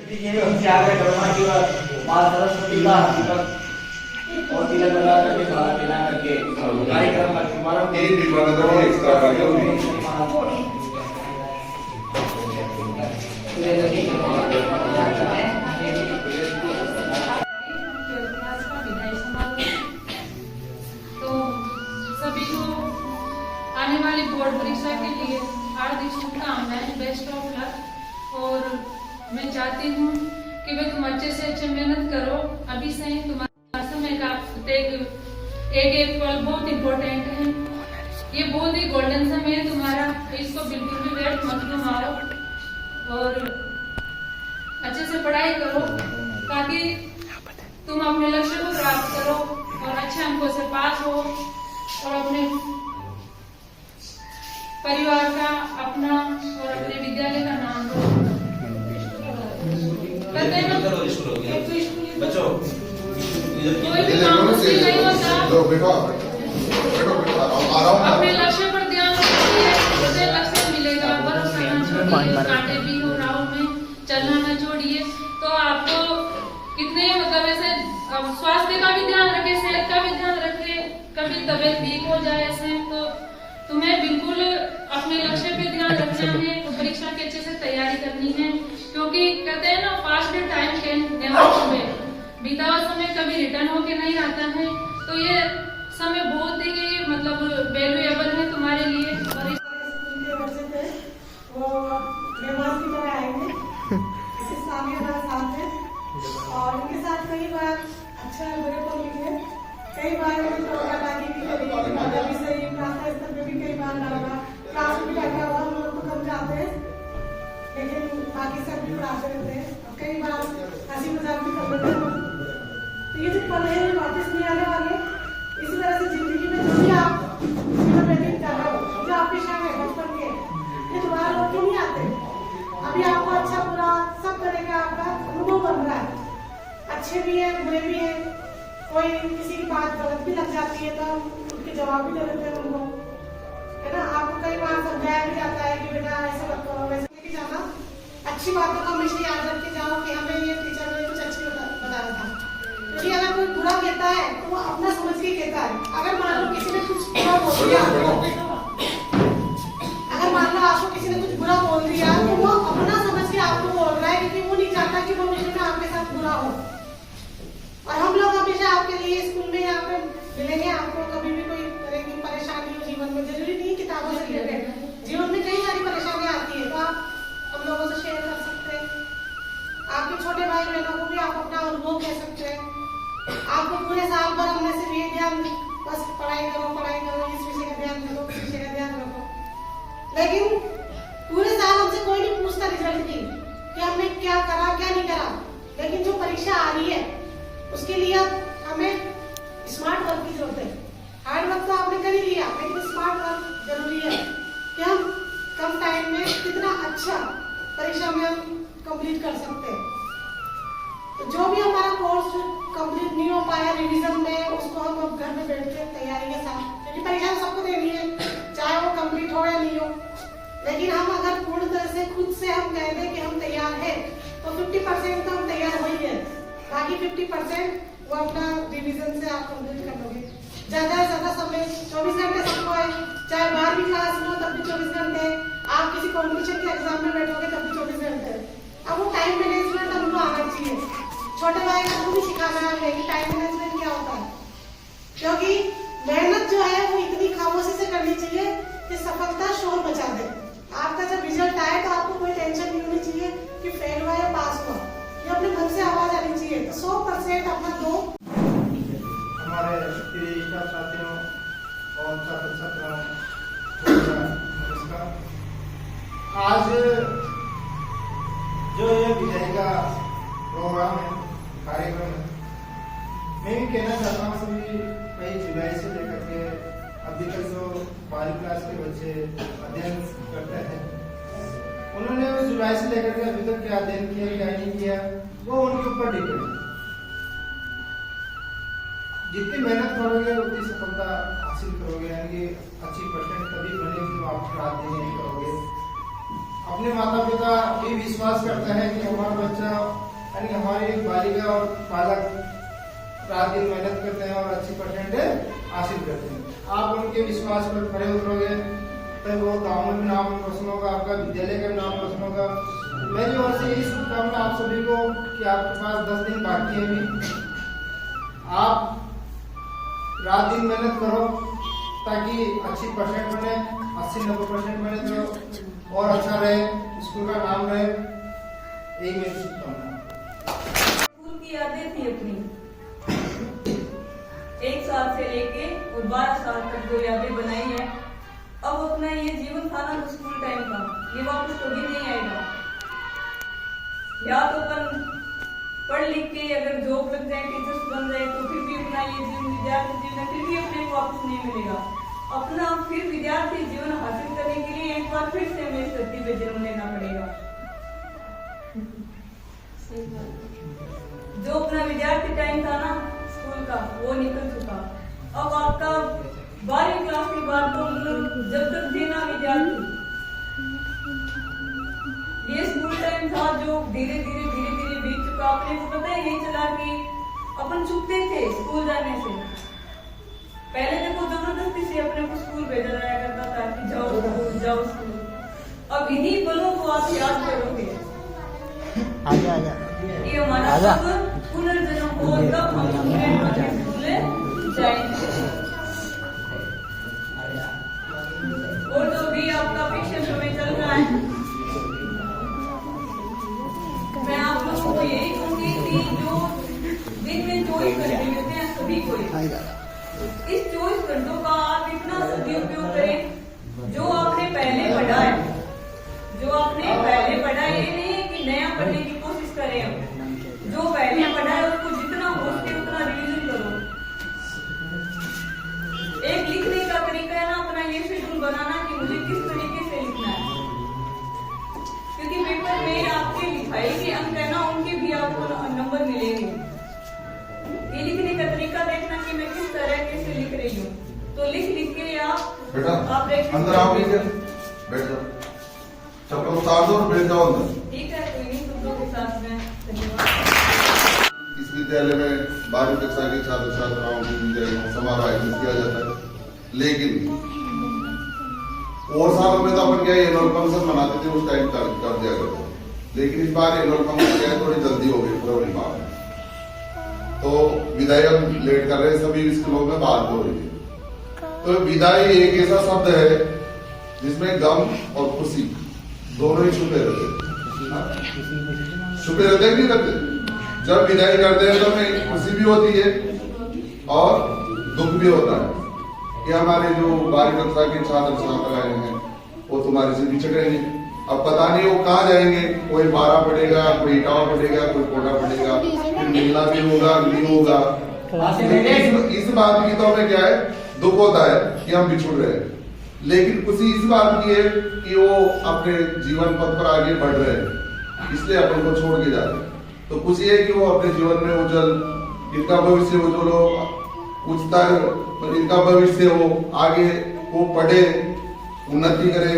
माँ सरस्वती का तिलक और तिलक लगा करके खाना पीना करके कार्यक्रम का शुभारंभ तो सभी को आने वाली बोर्ड परीक्षा के लिए हार्दिक शुभकामनाएं, बेस्ट ऑफ लक। और मैं चाहती हूँ कि वे तुम अच्छे से अच्छे मेहनत करो। अभी से ही तुम्हारा समय का एक पल बहुत इम्पोर्टेंट है। ये बहुत ही गोल्डन समय है तुम्हारा, इसको बिल्कुल भी व्यर्थ मत घुमाओ और अच्छे से पढ़ाई करो ताकि तुम अपने लक्ष्य को प्राप्त करो और अच्छे अंकों से पास हो और अपने परिवार का, अपना और अपने विद्यालय का नाम लो। बच्चों कोई भी काम मुश्किल नहीं होता, अपने लक्ष्य पर ध्यान रखिए, उसे लक्ष्य मिलेगा। भरोसा न छोड़िए, कांटे भी हो राहों में चलना न छोड़िए। तो आपको कितने मतलब ऐसे स्वास्थ्य का भी ध्यान रखे, सेहत का भी ध्यान रखे, कभी तबीयत वीक हो जाए ऐसे, तो तुम्हें बिल्कुल अपने लक्ष्य पे ध्यान रखना है। तो परीक्षा की अच्छे से तैयारी करनी है, क्योंकि कहते हैं ना, past time can never come back. बीता हुआ समय कभी रिटर्न होके नहीं आता है। तो ये समय बहुत ही मतलब वैल्यूएबल है तुम्हारे लिए। और स्कूल के बच्चे थे वो मेहमान की तरह आएंगे, इसे साथ है और उनके साथ कई बार अच्छा बुरे पल लिखे, कई बार दादागी भी करी, दादा भी सही, प्रार्थना स्तर पे भी कई बार डाला, क्लास में भी बैठा हुआ, हम लोग तो कम जाते हैं लेकिन बाकी सब भी पढ़ाते रहते हैं और कई बार हंसी मजाक भी कर लेते हैं। तो ये जो पल है ये वापस नहीं आने वाले। इसी तरह से जिंदगी में जो भी आप जीवन व्यतीत कर रहे हो, जो आपके शौक है बचपन के, ये दोबारा लौट के नहीं आते। अभी आपको अच्छा बुरा सब तरह का आपका अनुभव बन रहा है, अच्छे भी है बुरे भी है। कोई किसी की बात गलत भी लग जाती है तो हम उनके जवाब भी दे देते हैं उनको, है ना। आपको कई बार समझाया भी जाता है कि बेटा ऐसा मत करो, वैसे लेके जाना। अच्छी बातों को हमेशा याद रख के जाओ कि हमें ये टीचर ने कुछ अच्छी बताया था। क्योंकि अगर कोई बुरा कहता है तो वो अपना समझ के कहता है। अगर मान लो किसी ने कुछ बुरा बोल दिया, अगर मान लो आपको किसी ने कुछ बुरा बोल दिया तो वो अपना समझ के आपको बोल रहा है, क्योंकि वो नहीं चाहता कि भविष्य में आपके साथ बुरा हो। और हम लोग हमेशा आपके लिए स्कूल में यहाँ पे मिलेंगे। आपको कभी भी कोई तरह की परेशानी हो जीवन में, जरूरी नहीं किताबों से रिलेटेड, जीवन में कई सारी परेशानियां आती है, तो आप हम लोगों से शेयर कर सकते हैं। आपके छोटे भाई बहनों को भी आप अपना अनुभव कह सकते हैं। आपको पूरे साल भर हमने सिर्फ ये ध्यान, बस पढ़ाई करो, इस विषय का ध्यान रखो, इस विषय का ध्यान रखो, लेकिन पूरे साल हमसे कोई नहीं पूछता रिजल्ट की कि हमने क्या करा क्या नहीं करा। लेकिन जो परीक्षा आ रही है उसके लिए अब हमें स्मार्ट वर्क की जरूरत है। हार्ड वर्क तो आपने कर ही लिया, लेकिन स्मार्ट वर्क जरूरी है कि हम कम टाइम में कितना अच्छा परीक्षा में हम कंप्लीट कर सकते हैं। तो जो भी हमारा कोर्स कंप्लीट नहीं हो पाया रिवीजन में, उसको हम अब घर में बैठ के तैयारी के साथ, क्योंकि परीक्षा सबको देनी है, चाहे वो कंप्लीट हो या नहीं हो। लेकिन हम अगर पूर्ण तरह से खुद से हम कह दें कि हम तैयार हैं, तो 50% तो हम तैयार हो ही है, बाकी 50% वो अपना रिवीजन से आप कंप्लीट कर लोगे। ज्यादा से ज्यादा समय 24 घंटे सबको है, चाहे 12वीं क्लास में हो तब भी 24 घंटे, आप किसी कॉम्पिटिशन के एग्जाम में बैठोगे तब भी 24 घंटे। अब वो टाइम मैनेजमेंट हमको आना चाहिए। छोटे भाई को भी सिखाना है कि टाइम मैनेजमेंट क्या होता है, क्योंकि मेहनत जो है वो इतनी खामोशी से करनी चाहिए कि सफलता शोर मचा दे। आपका जब रिजल्ट आए तो आपको कोई टेंशन नहीं होनी चाहिए कि फेल हुआ या पास हुआ, ये अपने मन से आवाज आनी चाहिए। तो 100% अपना दो। हमारे प्रिय स्टाफ साथियों और छात्र छात्राओं, नमस्कार। आज जो ये विजय का प्रोग्राम है, कार्यक्रम है, मैं भी कहना चाहता हूँ सभी कई जुलाई से लेकर के अभी तक जो 12वीं क्लास के बच्चे अध्ययन करते हैं, उन्होंने उस जुलाई से लेकर के अभी तक क्या अध्ययन किया क्या नहीं किया वो उनके ऊपर डिपेंड है। जितनी मेहनत करोगे उतनी सफलता हासिल करोगे, यानी कि अच्छी परसेंट तभी बनेगी तो आप रात दिन नहीं करोगे। अपने माता पिता भी विश्वास करता है कि हमारा बच्चा बालिका और बालक रात दिन मेहनत करते हैं और अच्छी परसेंटेज हासिल करते हैं। आप उनके विश्वास पर खड़े उतरोगे तब वो गाँव में भी नाम रोशन होगा, आपका विद्यालय का भी नाम रोशन होगा। मेरी ओर से यही शुभकामना आप सभी को कि आपके पास 10 दिन बाकी है अभी। आप रात दिन मेहनत करो ताकि अच्छी परसेंट बने, 80-90% बने तो और अच्छा रहे, स्कूल का नाम रहे। यही मेरी शुभकामना। स्कूल की यादें थी अपनी 1 साल से लेके और 12 साल तक जो यादें बनाई है। अब अपना ये जीवन था ना स्कूल टाइम का, ये वापस कभी नहीं आएगा। या तो अपन पढ़ लिख के अगर जॉब लग जाए, टीचर्स बन जाए, तो फिर भी अपना ये जीवन विद्यार्थी जीवन फिर भी अपने को वापस नहीं मिलेगा। अपना फिर विद्यार्थी जीवन हासिल करने के लिए एक बार फिर से हमें इस धरती पे जन्म लेना पड़ेगा। जो अपना विद्यार्थी टाइम था ना स्कूल का, वो निकल चुका। अब आपका 12वीं क्लास के बाद तो मतलब जब तक थे ना विद्यार्थी, ये स्कूल टाइम था जो धीरे धीरे बीत चुका। अपने को पता ही नहीं चला कि अपन चुपते थे स्कूल जाने से। पहले देखो जबरदस्ती से अपने को स्कूल भेजा जाया करता था कि जाओ स्कूल। अब इन्हीं पलों को आप याद करोगे कि हमारा सब पुनर्जन्म हो, तब हम स्कूल जाएंगे। और जो भी आपका फिक्शन समय चल रहा है, मैं आप लोगों को यही कहूंगी कि जो दिन में 24 घंटे मिलते हैं सभी को, इस 24 घंटों का आप इतना सदुपयोग करें। जो आपने पहले पढ़ा है, ये नहीं है कि नया पढ़ने की कोशिश करें। हम जो पहले पढ़ा है उसको जितना हो सके उतना रिवीजन करो। एक लिखने का तरीका है ना अपना ये शेड्यूल बनाना कि मुझे किस तरीके से लिखना है, क्योंकि पेपर में आपके लिखाई के अंक है ना, उनके भी आपको नंबर मिलेंगे। ये लिखने का तरीका देखना कि मैं किस तरह कैसे लिख रही हूँ। तो लिख के आप अंदर आओ, बैठ जाओ, चप्पल उतार दो और बैठ जाओ अंदर। ठीक है, कोई नहीं, तुम लोगों के साथ में धन्यवाद। इस विद्यालय में 12वीं कक्षा के छात्र छात्राओं की विजय समारोह आयोजित किया जाता है। लेकिन और सालों में तो अपन क्या एनुअल फंक्शन मनाते थे, उस टाइम कर दिया करते। लेकिन इस बार एनुअल फंक्शन क्या है, थोड़ी जल्दी हो गई फरवरी माह में, तो विदाई हम लेट कर रहे हैं। सभी स्कूलों में बात हो रही है। तो विदाई एक ऐसा शब्द है जिसमें गम और खुशी दोनों ही छुपे रहते हैं। छुपे रहते हैं नहीं रहते। जब विदाई करते हैं तो हमें खुशी भी होती है और दुख भी होता है कि हमारे जो 12वीं कक्षा के छात्र छात्राएं हैं वो तुम्हारे से बिछड़ेंगे। अब पता नहीं वो कहाँ जाएंगे, कोई 12 पढ़ेगा, कोई इटावा पढ़ेगा, कोई कोटा पढ़ेगा, फिर मिलना भी होगा नहीं होगा। इस बात की तो हमें क्या है, दुख होता है कि हम बिछुड़ रहे हैं। लेकिन खुशी इस बात की है कि वो अपने जीवन पथ पर आगे बढ़ रहे हैं, इसलिए अपन को छोड़ के जाते हैं। तो खुशी है कि वो अपने जीवन में उज्जवल, इनका भविष्य उज्जवल हो, उच्चतर इनका भविष्य हो, आगे वो पढ़े, उन्नति करे।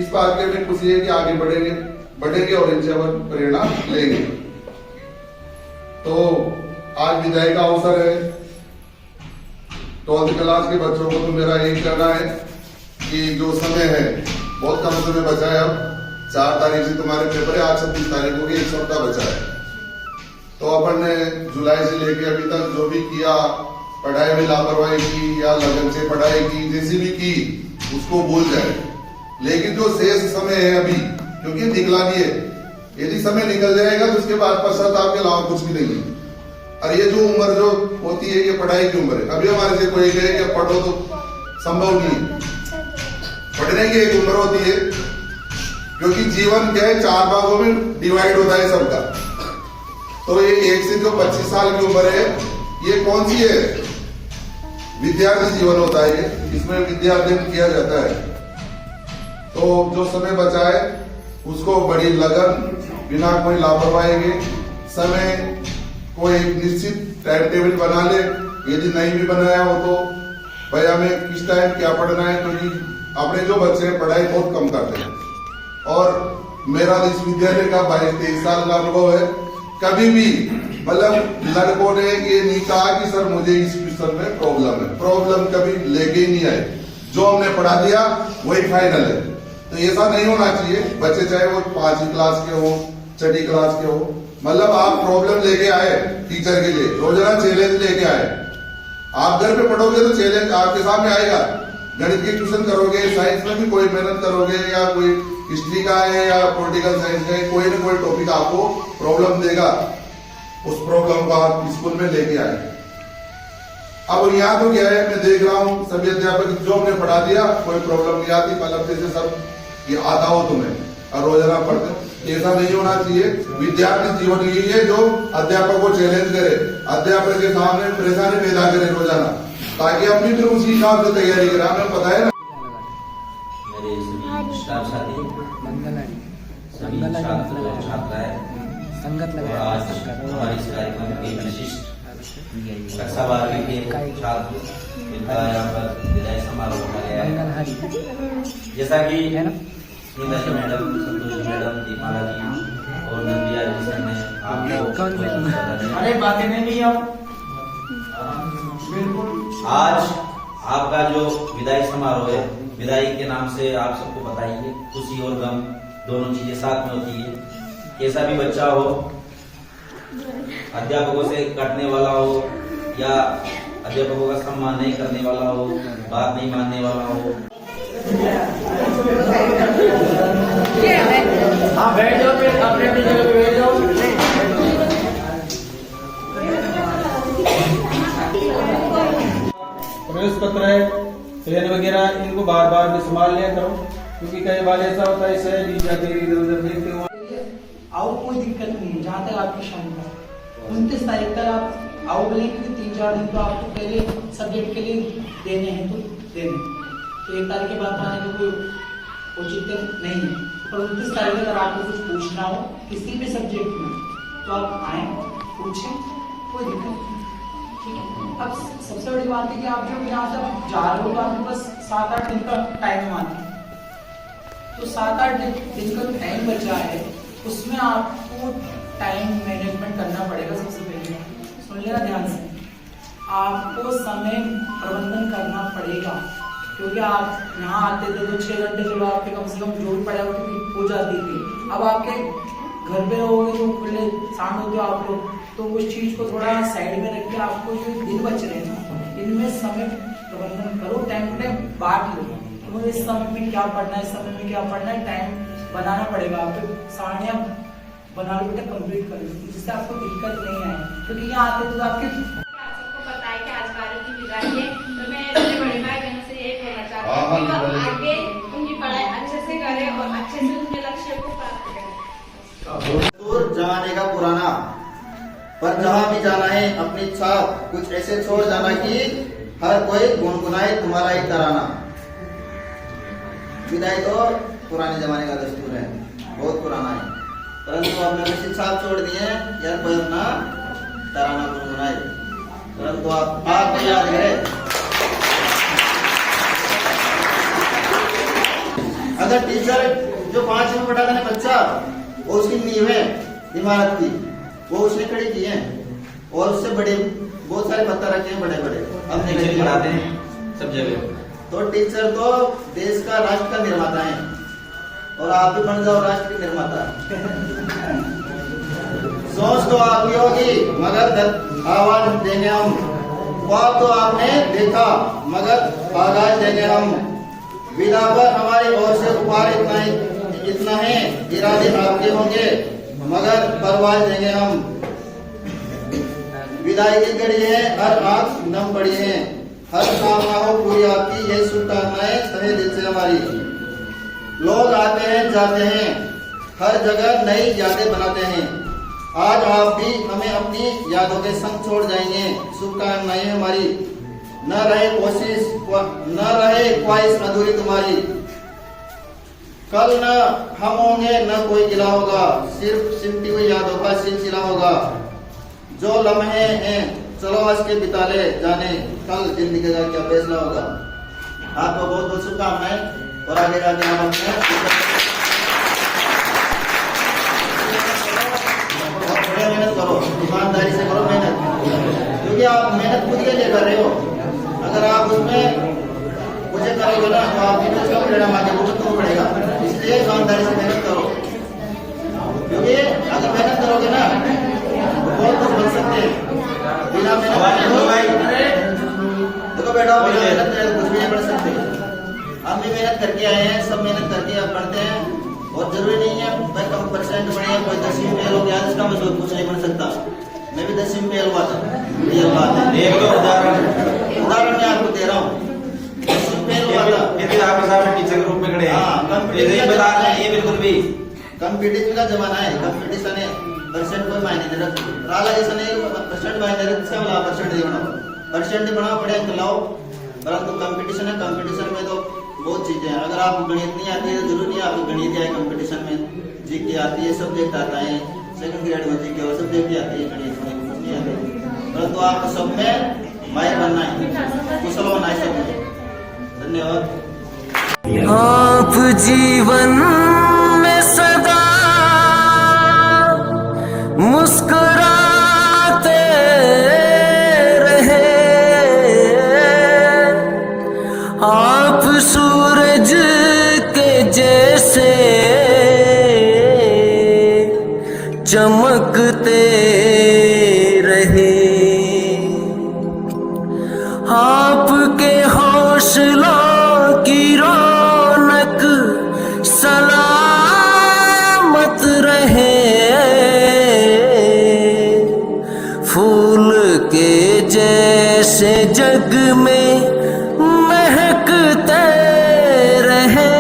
इस बात के में खुशी है कि आगे बढ़ेंगे और इनसे अपन प्रेरणा लेंगे। तो आज विदाई का अवसर है। 12th क्लास के बच्चों को तो मेरा यही कहना है कि जो समय है, बहुत कम समय बचा है। अब 4 तारीख से तुम्हारे पेपर है, आज 26 तारीख को, 1 सप्ताह बचा है। तो अपन ने जुलाई से लेके अभी तक जो भी किया, पढ़ाई में लापरवाही की या लगन से पढ़ाई की, जैसी भी की, उसको भूल जाए। लेकिन जो शेष समय है अभी, क्योंकि निकलानी है, यदि समय निकल जाएगा तो उसके बाद पश्चाताप के अलावा कुछ भी नहीं है। और ये जो उम्र जो होती है, ये पढ़ाई की उम्र है। अभी हमारे से कोई कहे कि पढ़ो तो संभव नहीं है। पढ़ने की एक उम्र होती है, क्योंकि जीवन क्या है, 4 भागों में डिवाइड होता है सबका। तो ये 1 से जो 25 साल की उम्र है, ये कौन सी है? विद्यार्थी जीवन होता है। इसमें विद्या अध्ययन किया जाता है। तो जो समय बचा है उसको बड़ी लगन, बिना कोई लापरवाही के समय को एक निश्चित टाइम टेबल बना ले। यदि नहीं भी बनाया हो तो भाई हमें किस टाइम क्या पढ़ना है, क्योंकि अपने जो बच्चे हैं पढ़ाई बहुत कम करते हैं। और मेरा इस विद्यालय का 22-23 साल का अनुभव है, कभी भी मतलब लड़कों ने ये नहीं कहा कि सर मुझे इस क्वेश्चन में प्रॉब्लम है, प्रॉब्लम कभी लेके ही नहीं आए। जो हमने पढ़ा दिया वही फाइनल है। तो ऐसा नहीं होना चाहिए। बच्चे चाहे वो 5वीं क्लास के हो, 6ठी क्लास के हो, मतलब आप प्रॉब्लम लेके आए टीचर के लिए, रोजाना चैलेंज लेके आए। आप घर पे पढ़ोगे तो चैलेंज आपके सामने आएगा। गणित की ट्यूशन करोगे, साइंस में भी कोई मेहनत करोगे, या कोई हिस्ट्री का है या पॉलिटिकल साइंस का है, कोई ना कोई टॉपिक आपको प्रॉब्लम देगा। उस प्रॉब्लम को आप स्कूल में लेके आए। अब यहाँ तो क्या है, मैं देख रहा हूँ सभी अध्यापक जो हमने पढ़ा दिया कोई प्रॉब्लम नहीं आती, कल हफ्ते से सब ये आता हो तुम्हें और रोजाना पढ़ते हो। ऐसा नहीं होना चाहिए। विद्यार्थी जीवन यही है जो अध्यापक को चैलेंज करे, अध्यापक के सामने परेशानी पैदा करे रोजाना, ताकि अपनी फिर उसी हिसाब से तैयारी करे। हमें पता है ना। मेरे सभी स्टाफ साथी, सभी छात्र और छात्राएं, और आज हमारे इस कार्यक्रम के विशिष्ट कक्षा 12वीं के छात्र, इनका यहाँ पर विदाई समारोह रखा गया है। जैसा कि स्मिता जी मैडम, संतोष जी मैडम, दीपाला जी और नंदिया जी सर ने आपको अरे बातें में नहीं आओ। बिल्कुल आज आपका जो विदाई समारोह है, विदाई के नाम से आप सबको बताइए, खुशी और गम दोनों चीजें साथ में होती है। कैसा भी बच्चा हो, अध्यापकों से कटने वाला हो या अध्यापकों का सम्मान नहीं करने वाला हो, बात नहीं मानने वाला हो, हाँ बैठ जाओ, फिर अपने अपनी जगह पे बैठ जाओ। प्रवेश पत्र है, पेन वगैरह, इनको बार बार भी संभाल लिया करो, क्योंकि कई बार ऐसा होता है सहेली जाके इधर उधर देखते हो। आओ, कोई दिक्कत नहीं, जहाँ तक आपकी क्षमता। 29 तारीख तक आप आओ बोले, क्योंकि 3-4 दिन तो आपको पहले सब्जेक्ट के लिए देने हैं तो देने, तो 1 तारीख के बाद आने का कोई औचित्य नहीं है। पर 29 तारीख अगर आपको कुछ पूछना हो किसी भी सब्जेक्ट में तो आप आए, पूछें, कोई दिक्कत नहीं, ठीक है। अब सबसे बड़ी बात है कि आप जब यहाँ से जा रहे हो तो आपके पास 7-8 दिन का टाइम आना है, तो 7-8 दिन का टाइम बचा है, उसमें आपको टाइम मैनेजमेंट करना पड़ेगा। सबसे पहले सुन लेना ध्यान से, आपको समय प्रबंधन करना पड़ेगा, क्योंकि आप यहाँ आते थे तो 6 घंटे चलो आपके कम से कम जो भी पड़ा हो जाती थी। अब आपके घर पे रहोगे तो खुले शांत होते हो आप लोग, तो उस चीज को थोड़ा साइड में रख के आपको जो दिन बच रहे हैं ना, इनमें समय प्रबंधन करो, टाइम टू टाइम बांट लो। तो इस समय में क्या पढ़ना है, इस समय में क्या पढ़ना है, टाइम बनाना पड़ेगा। आपको सारणियां बना लो बेटा, कंप्लीट कर लो, जिससे आपको दिक्कत नहीं आए, क्योंकि यहाँ आते तो आपके सबको पता है कि आज 12 की विदाई है, तो मैं अपने बड़े भाई बहनों से ये कहना चाहती हूँ कि वो आगे उनकी पढ़ाई अच्छे से करें और अच्छे से उनके लक्ष्य को प्राप्त करें। दूर जमाने का पुराना, पर जहाँ भी जाना है अपनी छाप कुछ ऐसे छोड़ जाना कि हर कोई गुनगुनाए तुम्हारा ही तराना। विदाई तो पुराने जमाने का दस्तूर है, बहुत पुराना है, परंतु आपने कुछ छाप छोड़ दिए, यार कोई अपना तराना गुनगुनाए, परंतु आप याद करें। अगर टीचर जो 5 में पढ़ाता है बच्चा, वो उसकी नींव है इमारत की, वो उसने खड़ी की है, और उससे बड़े बहुत सारे पत्थर रखे हैं बड़े बड़े, अब नहीं पढ़ाते हैं सब जगह। तो टीचर तो देश का, राष्ट्र का निर्माता है, और आप भी बन जाओ राष्ट्र के निर्माता। सोच तो आपकी होगी मगर आवाज देंगे हम, ख्वाब तो आपने देखा मगर आगाज देंगे हम। विदा पर हमारी ओर से उपहार इतना है, इरादे आपके होंगे मगर परवाज देंगे हम। विदाई की घड़ी है, हर आंख नम पड़ी है, हर कामना हो पूरी आपकी, ये शुभकामनाएं तहे दिल से हमारी। लोग आते हैं जाते हैं, हर जगह नई यादें बनाते हैं, आज आप भी हमें अपनी यादों के संग छोड़ जाएंगे, शुभकामनाएं हमारी। न रहे कोशिश, न रहे ख्वाहिश अधूरी तुम्हारी, कल न हम होंगे न कोई गिला होगा, सिर्फ सिमटी हुई यादों का सिलसिला होगा। जो लम्हे हैं चलो आज के बिता ले जाने, कल जिंदगी का क्या फैसला होगा। आपको बहुत बहुत शुभकामनाएं, और आगे जाके हम अपने मेहनत करो, ईमानदारी से कर रहे हो, अगर आप उसमें मुझे करोगे ना तो आप उसका परिणाम आगे भुगतना पड़ेगा। इसलिए ईमानदारी से मेहनत करो, क्योंकि अगर मेहनत करोगे ना तो बहुत कुछ बन सकते हैं। बिना देखो बेटा, बिना मेहनत करे कुछ भी नहीं बढ़ सकते। हम भी मेहनत करके आए हैं, सब मेहनत करके अब पढ़ते हैं, और जरूरी नहीं है भाई कम परसेंट बने, कोई 10वीं फेल हो गया इसका मतलब कुछ नहीं बन सकता। मैं भी 10वीं फेल हुआ था, रियल बात है। एक तो उदाहरण मैं आपको दे रहा हूँ, 10वीं फेल हुआ था, फिर आपके सामने टीचर के रूप में खड़े हैं। ये नहीं बता रहे हैं, ये बिल्कुल भी कंपटीशन का जमाना है, कंपटीशन है, परसेंट कोई मायने नहीं रखती। राला जैसा नहीं परसेंट मायने रखते, वाला परसेंट नहीं बनाओ, परसेंट नहीं बनाओ, पढ़े अंक लाओ, परंतु कंपटीशन है, कंपटीशन में तो बहुत चीजें हैं। अगर आपको गणित नहीं आती है तो जरूरी नहीं आपको गणित आए, कंपटीशन में जीके आती है, सब्जेक्ट आता है, सेकंड ग्रेड में जीके और सब्जेक्ट आती है, गणित में कुछ नहीं आती, परंतु आपको सब में माहिर बनना है, कुशल होना है सब में। धन्यवाद। आप जीवन में सदा मुस्कुराते रहे, आप सूरज के जैसे चमकते रहे, आपके हौसलों की रौनक सलामत रहे, फूल के जैसे जग में महकते रहे।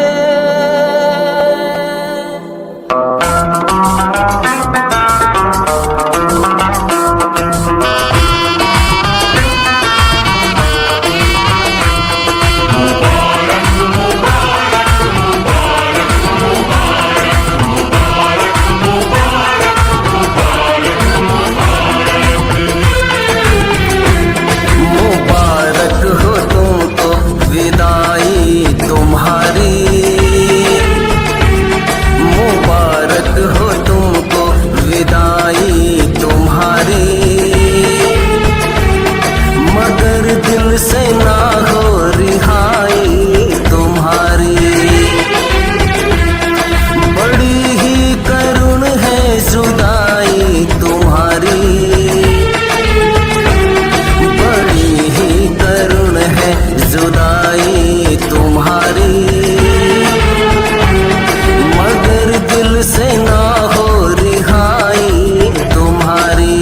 मुबारक हो तुमको विदाई तुम्हारी, मुबारक हो तुमको विदाई तुम्हारी, मगर दिल से ना हो रिहाई तुम्हारी। बड़ी ही करुण है जुदाई तुम्हारी, बड़ी ही करुण है जुदाई तुम्हारी, मगर दिल से ना हो रिहाई तुम्हारी।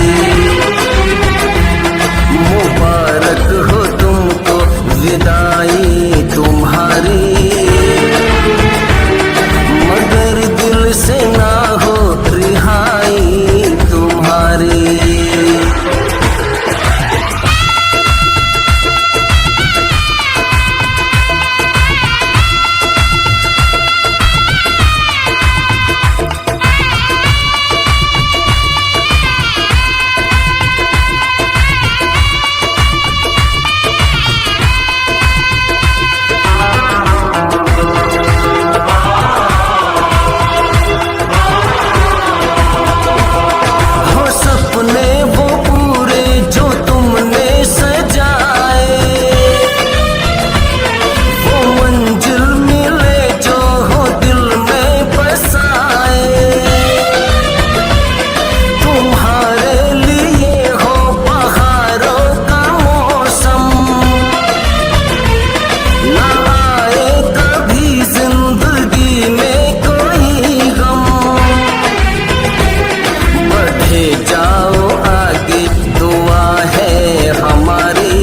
मुबारक हो तुमको विदाई तुम्हारी, मगर दिल से ना हो रिहाई तुम्हारी। हो सपने वो पूरे जो तुमने सजाए, वो मंजिल मिले जो हो दिल में बसाए, तुम्हारे लिए हो बहारों का मौसम, ना आए कभी जिंदगी में कोई गम। बढ़े जाओ आगे दुआ है हमारी,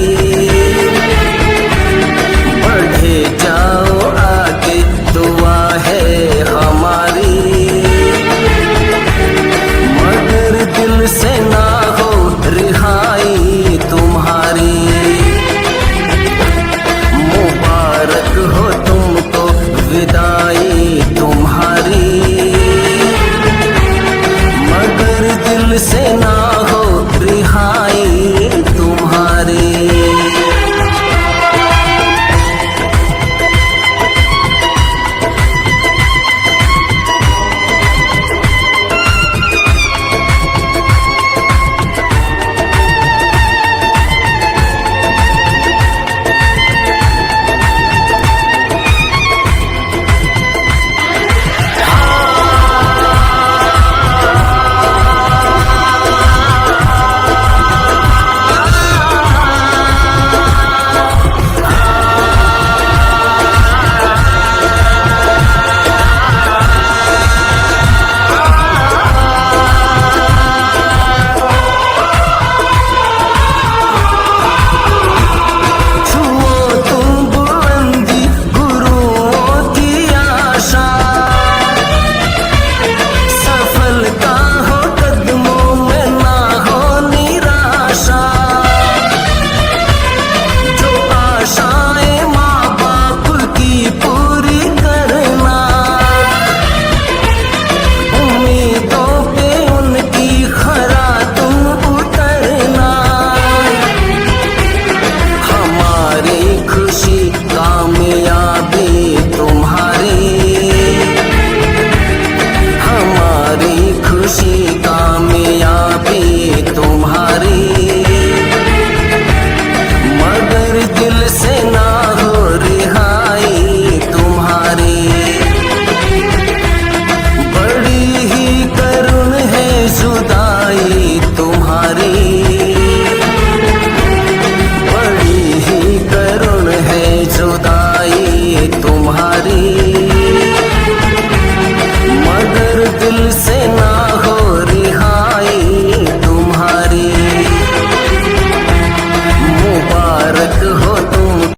बढ़े जाओ आगे दुआ है हमारी, मगर दिल से ना हो रिहाई तुम्हारी। मुबारक हो तुमको विदाई तुम्हारी, मगर दिल से ना